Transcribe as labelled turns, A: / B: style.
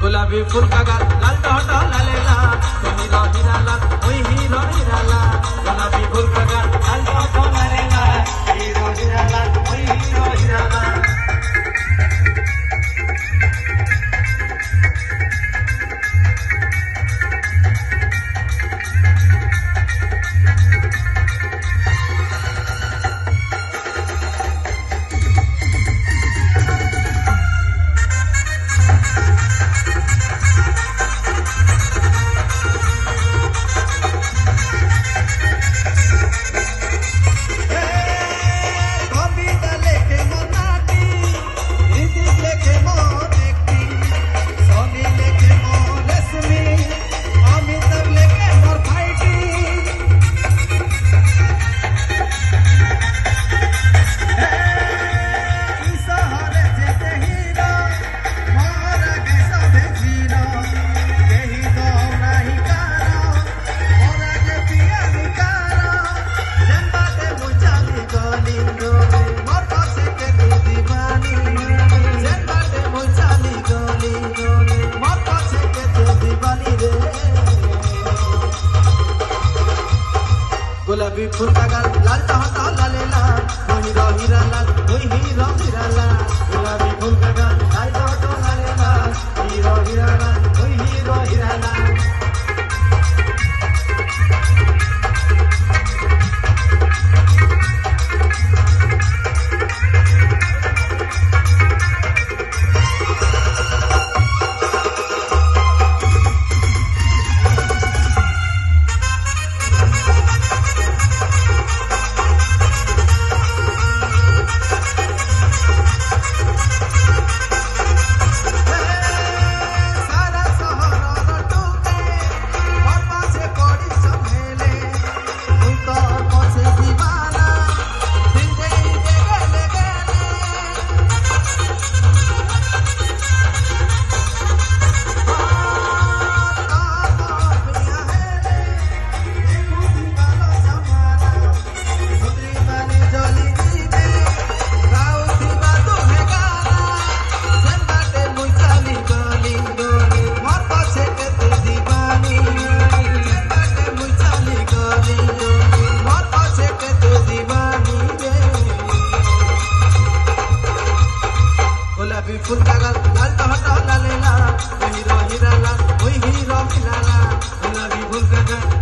A: गुलाबी फूल का गाल लाल टोटो लालेला हीरो हीराला ओई हीरो हीराला गुलाबी फूल का गाल लाल टोटो लालेला हीरो हीराला ओई हीरो हीराला गुलाबी फूल का गाल लाल टोटो लालेला हीरो हीराला ओई हीरो हीराला गुलाबी फूल का गाल लाल टोटो लालेला हीरो हीराला ओई हीरो हीराला गुलाबी फूल का गाल लाल टोटो लालेला हीरो हीराला ओई हीरो हीराला गुलाबी फूल का गाल